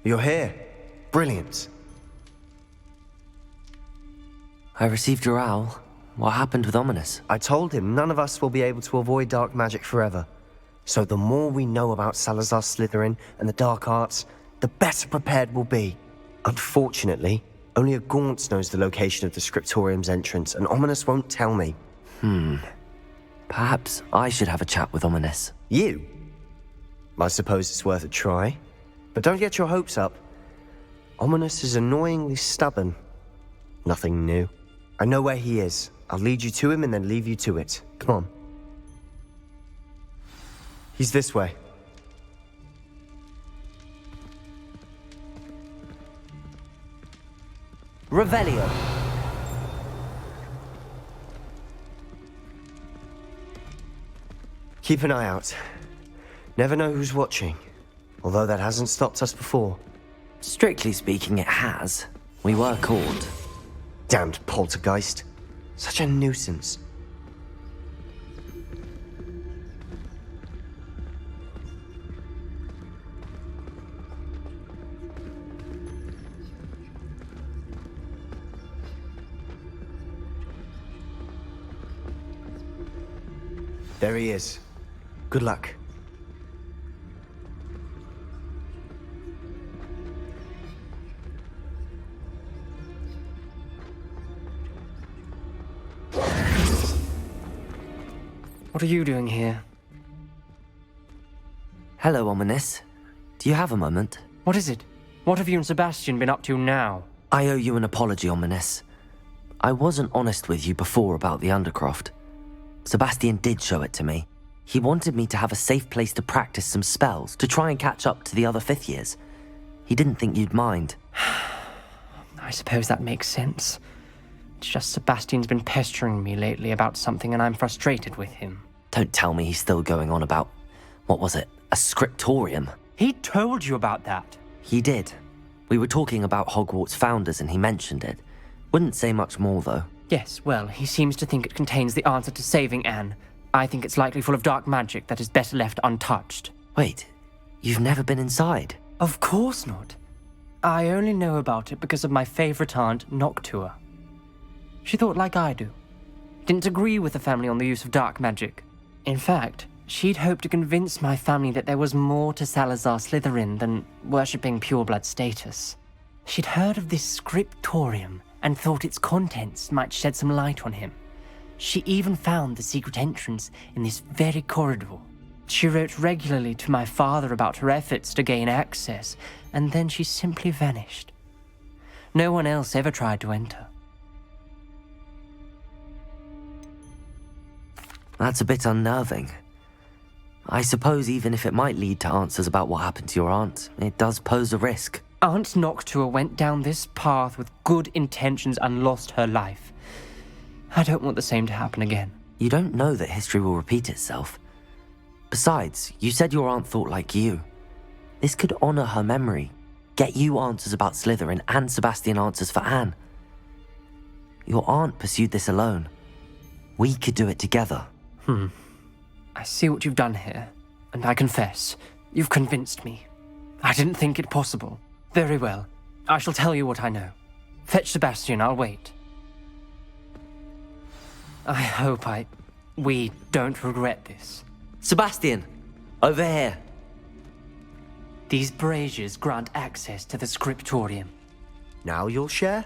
You're here. Brilliant. I received your owl. What happened with Ominous? I told him none of us will be able to avoid dark magic forever. So the more we know about Salazar Slytherin and the dark arts, the better prepared we'll be. Unfortunately, only a Gaunt knows the location of the Scriptorium's entrance, and Ominous won't tell me. Perhaps I should have a chat with Ominous. You? I suppose it's worth a try. But don't get your hopes up. Ominous is annoyingly stubborn. Nothing new. I know where he is. I'll lead you to him and then leave you to it. Come on. He's this way. Revelio. Keep an eye out. Never know who's watching. Although that hasn't stopped us before. Strictly speaking, it has. We were caught. Damned poltergeist. Such a nuisance. There he is. Good luck. What are you doing here? Hello, Ominous. Do you have a moment? What is it? What have you and Sebastian been up to now? I owe you an apology, Ominous. I wasn't honest with you before about the Undercroft. Sebastian did show it to me. He wanted me to have a safe place to practice some spells, to try and catch up to the other fifth years. He didn't think you'd mind. I suppose that makes sense. It's just Sebastian's been pestering me lately about something and I'm frustrated with him. Don't tell me he's still going on about, what was it, a scriptorium? He told you about that. He did. We were talking about Hogwarts founders and he mentioned it. Wouldn't say much more though. Yes, well, he seems to think it contains the answer to saving Anne. I think it's likely full of dark magic that is better left untouched. Wait, you've never been inside? Of course not. I only know about it because of my favorite aunt, Noctua. She thought like I do. Didn't agree with the family on the use of dark magic. In fact, she'd hoped to convince my family that there was more to Salazar Slytherin than worshipping pureblood status. She'd heard of this scriptorium and thought its contents might shed some light on him. She even found the secret entrance in this very corridor. She wrote regularly to my father about her efforts to gain access, and then she simply vanished. No one else ever tried to enter. That's a bit unnerving. I suppose even if it might lead to answers about what happened to your aunt, it does pose a risk. Aunt Noctua went down this path with good intentions and lost her life. I don't want the same to happen again. You don't know that history will repeat itself. Besides, you said your aunt thought like you. This could honor her memory, get you answers about Slytherin and Sebastian answers for Anne. Your aunt pursued this alone. We could do it together. I see what you've done here, and I confess, you've convinced me. I didn't think it possible. Very well, I shall tell you what I know. Fetch Sebastian, I'll wait. I hope we don't regret this. Sebastian, over here. These braziers grant access to the scriptorium. Now you'll share?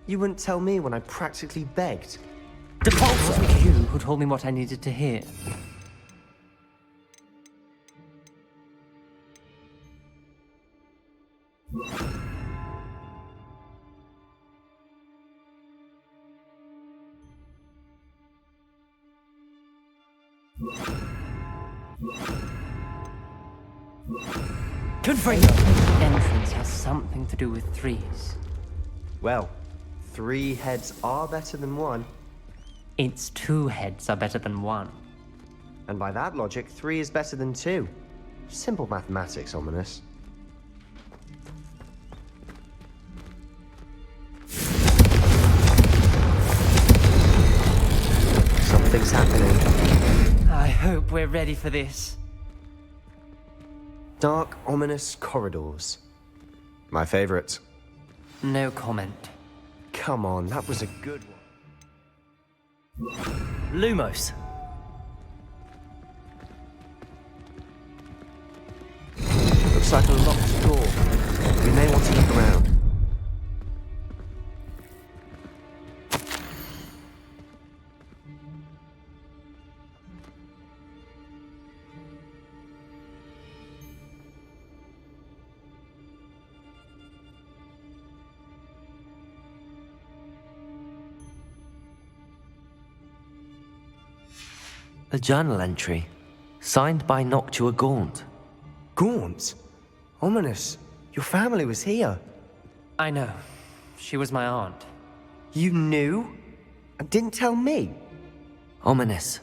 You wouldn't tell me when I practically begged. It wasn't you who told me what I needed to hear. Confirm. Entrance has something to do with threes. Well, 3 heads are better than 1. Its 2 heads are better than 1. And by that logic, 3 is better than 2. Simple mathematics, Ominous. Something's happening. I hope we're ready for this. Dark, ominous corridors. My favorite. No comment. Come on, that was a good one. Lumos. Looks like a locked door. We may want to look around. A journal entry, signed by Noctua Gaunt. Gaunt? Ominous. Your family was here. I know. She was my aunt. You knew? And didn't tell me? Ominous.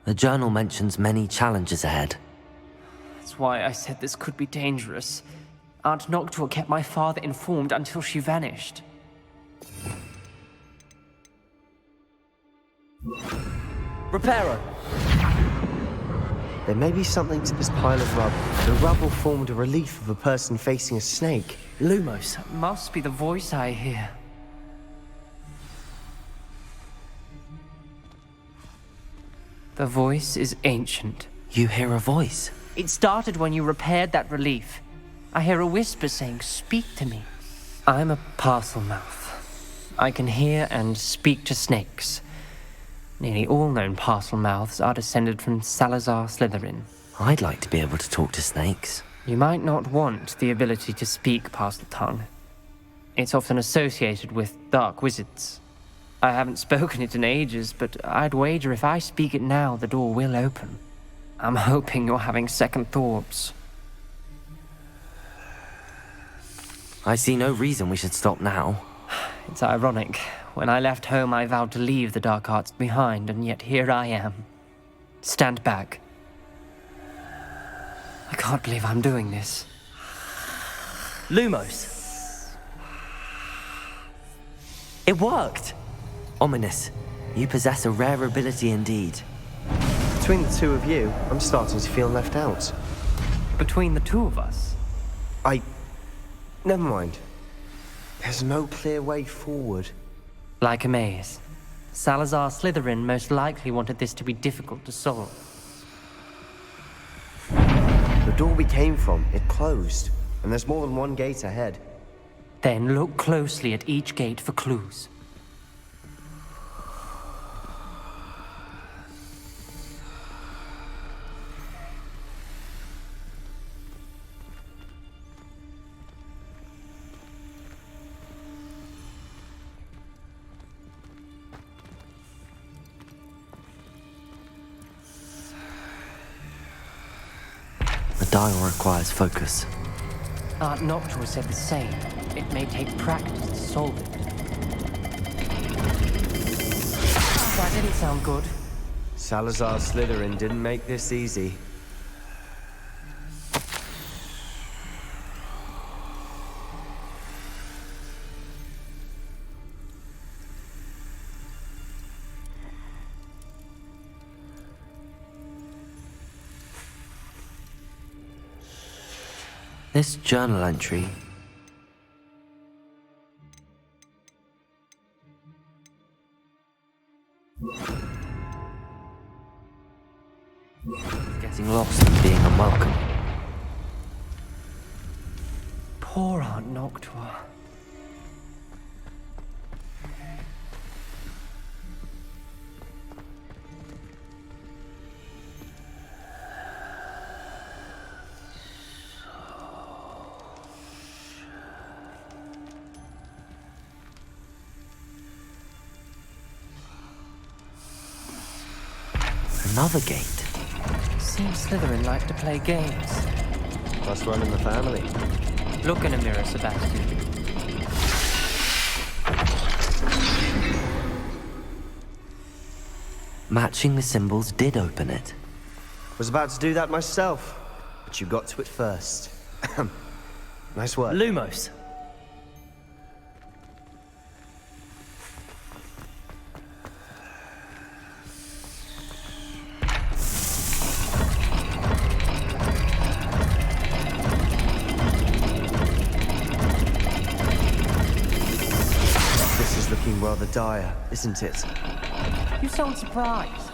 The journal mentions many challenges ahead. That's why I said this could be dangerous. Aunt Noctua kept my father informed until she vanished. Reparo! There may be something to this pile of rubble. The rubble formed a relief of a person facing a snake. Lumos, must be the voice I hear. The voice is ancient. You hear a voice? It started when you repaired that relief. I hear a whisper saying, "Speak to me." I'm a parcel mouth. I can hear and speak to snakes. Nearly all known parcel mouths are descended from Salazar Slytherin. I'd like to be able to talk to snakes. You might not want the ability to speak parcel tongue. It's often associated with dark wizards. I haven't spoken it in ages, but I'd wager if I speak it now, the door will open. I'm hoping you're having second thoughts. I see no reason we should stop now. It's ironic. When I left home, I vowed to leave the dark arts behind, and yet here I am. Stand back. I can't believe I'm doing this. Lumos. It worked! Ominous, you possess a rare ability indeed. Between the two of you, I'm starting to feel left out. Between the two of us? Never mind. There's no clear way forward. Like a maze. Salazar Slytherin most likely wanted this to be difficult to solve. The door we came from, it closed. And there's more than one gate ahead. Then look closely at each gate for clues. The dial requires focus. Aunt Noctua said the same. It may take practice to solve it. That didn't sound good. Salazar Slytherin didn't make this easy. This journal entry getting lost and being unwelcome. Poor Aunt Noctua. Another gate. Seems Slytherin like to play games. Must run in the family. Look in a mirror, Sebastian. Matching the symbols did open it. Was about to do that myself, but you got to it first. Nice work. Lumos. dire, isn't it? You sound surprised.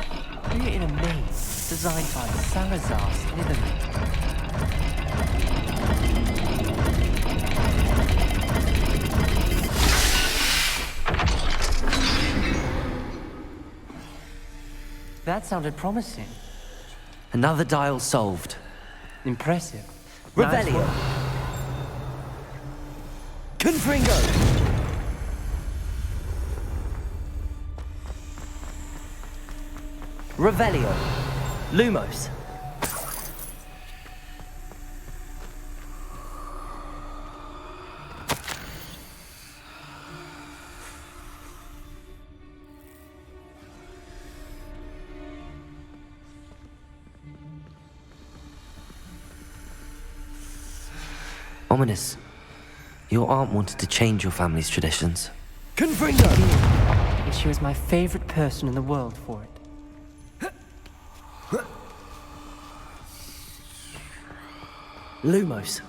We're in a maze designed by Salazar Slytherin. That sounded promising. Another dial solved. Impressive. Revelio. Nice work. Confringo. Revelio. Lumos. Ominous. Your aunt wanted to change your family's traditions. Confringo! And she was my favorite person in the world for it. Lumos.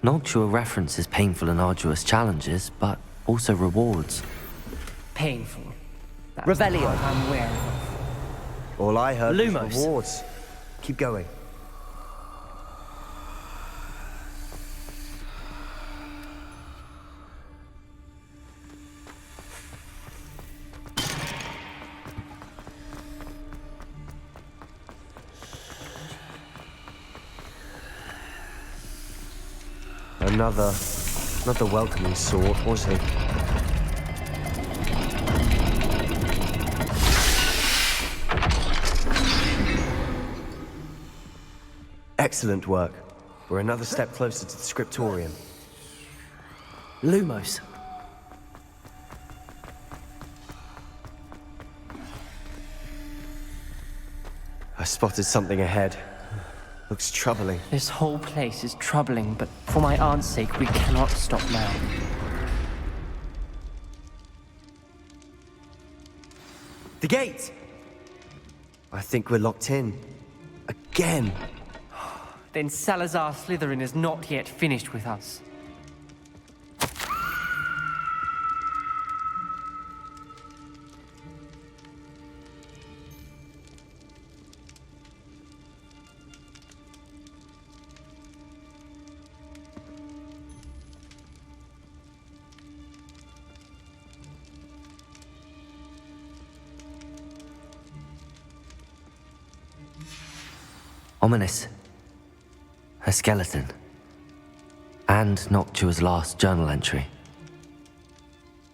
Noctua references painful and arduous challenges, but also rewards. Painful. That's Revelio. the part I'm wary of. All I heard was Lumos. rewards. Keep going. Not the welcoming sort, was he? Excellent work. We're another step closer to the scriptorium. Lumos. I spotted something ahead. Looks troubling. This whole place is troubling, but for my aunt's sake, we cannot stop now. The gate! I think we're locked in. Again. Then Salazar Slytherin is not yet finished with us. Ominous. A skeleton. And Noctua's last journal entry.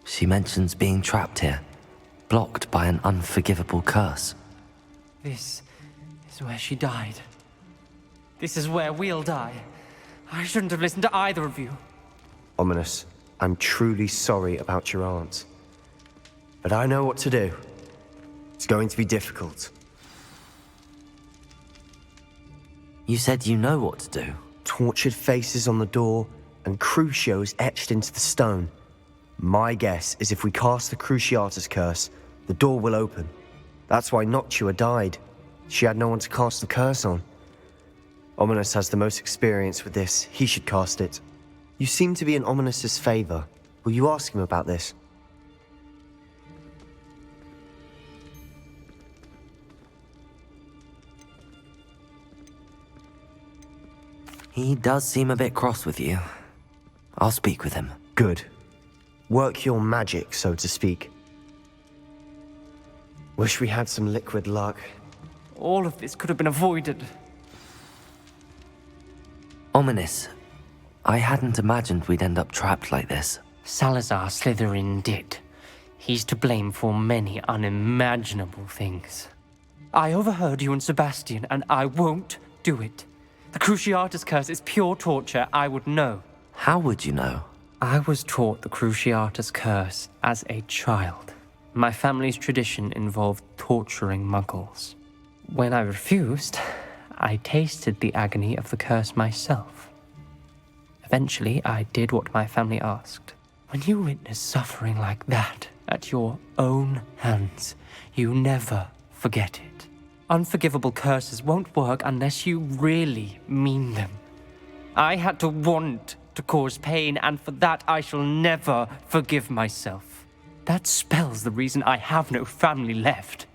She mentions being trapped here, blocked by an unforgivable curse. This is where she died. This is where we'll die. I shouldn't have listened to either of you. Ominous, I'm truly sorry about your aunt. But I know what to do. It's going to be difficult. You said you know what to do. Tortured faces on the door and Crucios etched into the stone. My guess is if we cast the Cruciatus curse, the door will open. That's why Noctua died. She had no one to cast the curse on. Ominous has the most experience with this. He should cast it. You seem to be in Ominous's favor. Will you ask him about this? He does seem a bit cross with you. I'll speak with him. Good. Work your magic, so to speak. Wish we had some liquid luck. All of this could have been avoided. Ominous. I hadn't imagined we'd end up trapped like this. Salazar Slytherin did. He's to blame for many unimaginable things. I overheard you and Sebastian, and I won't do it. The Cruciatus curse is pure torture, I would know. How would you know? I was taught the Cruciatus curse as a child. My family's tradition involved torturing muggles. When I refused, I tasted the agony of the curse myself. Eventually, I did what my family asked. When you witness suffering like that at your own hands, you never forget it. Unforgivable curses won't work unless you really mean them. I had to want to cause pain, and for that I shall never forgive myself. That spells the reason I have no family left.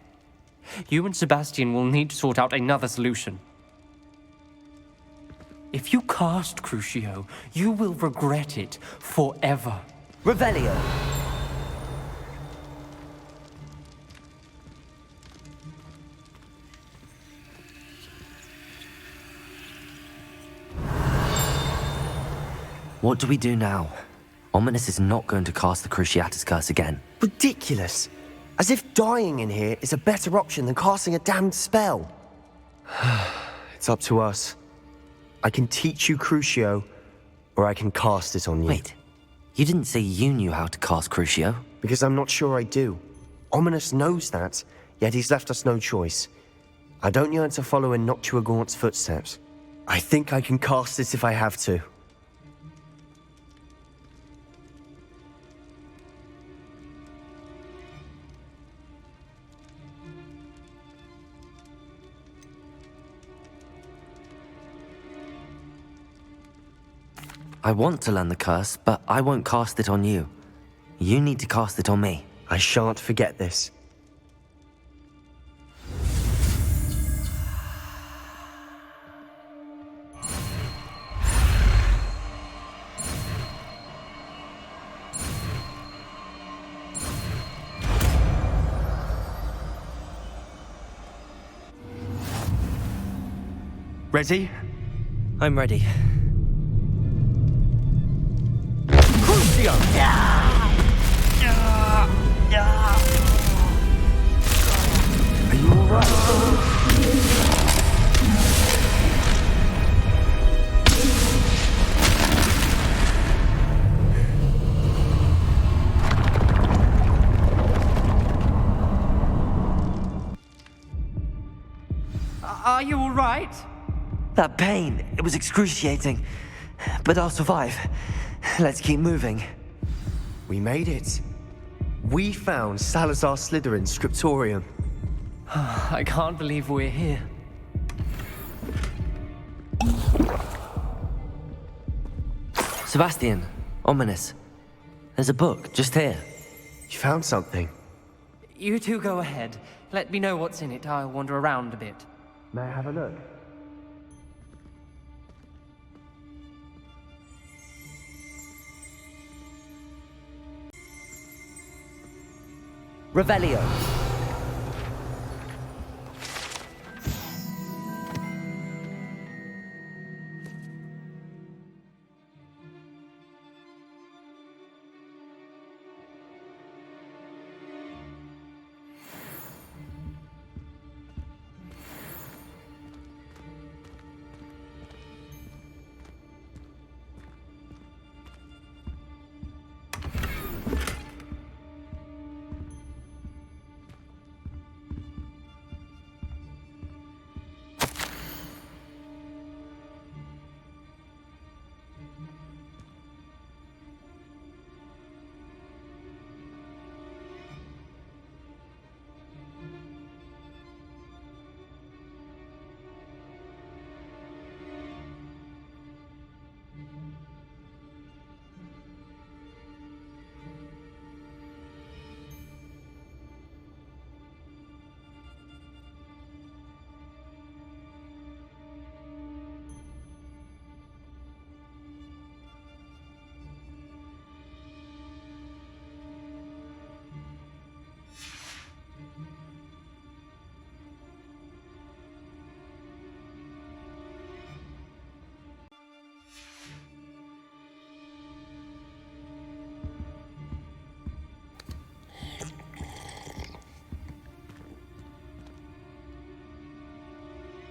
You and Sebastian will need to sort out another solution. If you cast Crucio, you will regret it forever. Revelio! What do we do now? Ominous is not going to cast the Cruciatus Curse again. Ridiculous. As if dying in here is a better option than casting a damned spell. It's up to us. I can teach you Crucio, or I can cast it on you. Wait, you didn't say you knew how to cast Crucio? Because I'm not sure I do. Ominous knows that, yet he's left us no choice. I don't yearn to follow in Noctua Gaunt's footsteps. I think I can cast it if I have to. I want to learn the curse, but I won't cast it on you. You need to cast it on me. I shan't forget this. Ready? I'm ready. Are you alright? Are you all right? That pain, it was excruciating. But I'll survive. Let's keep moving. We made it. We found Salazar Slytherin's scriptorium. I can't believe we're here. Sebastian, Ominous. There's a book just here. You found something. You two go ahead. Let me know what's in it. I'll wander around a bit. May I have a look? Revelio.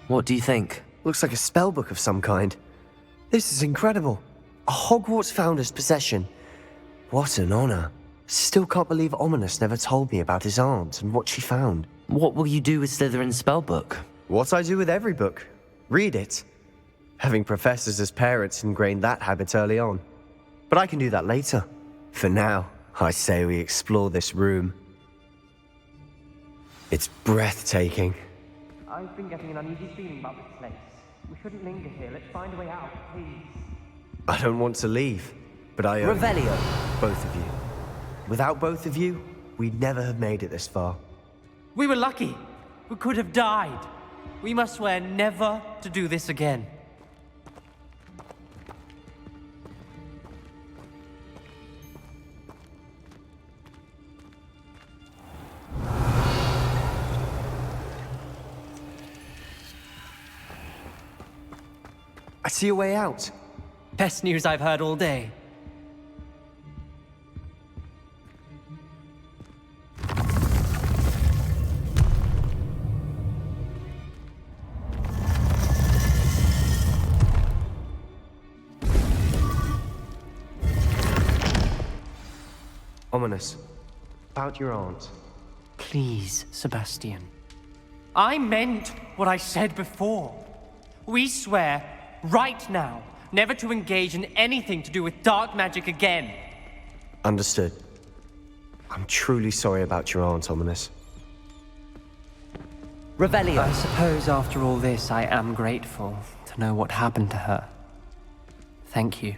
What do you think? Looks like a spellbook of some kind. This is incredible. A Hogwarts founder's possession. What an honor. Still can't believe Ominous never told me about his aunt and what she found. What will you do with Slytherin's spellbook? What I do with every book. Read it. Having professors as parents ingrained that habit early on. But I can do that later. For now, I say we explore this room. It's breathtaking. I've been getting an uneasy feeling about this place. We shouldn't linger here. Let's find a way out, please. I don't want to leave, but I owe Revelio. both of you. Without both of you, we'd never have made it this far. We were lucky. We could have died. We must swear never to do this again. I see a way out. Best news I've heard all day. Ominous. About your aunt. Please, Sebastian. I meant what I said before. We swear, right now, never to engage in anything to do with dark magic again. Understood. I'm truly sorry about your aunt, Ominous. Revelio. I suppose after all this, I am grateful to know what happened to her. Thank you.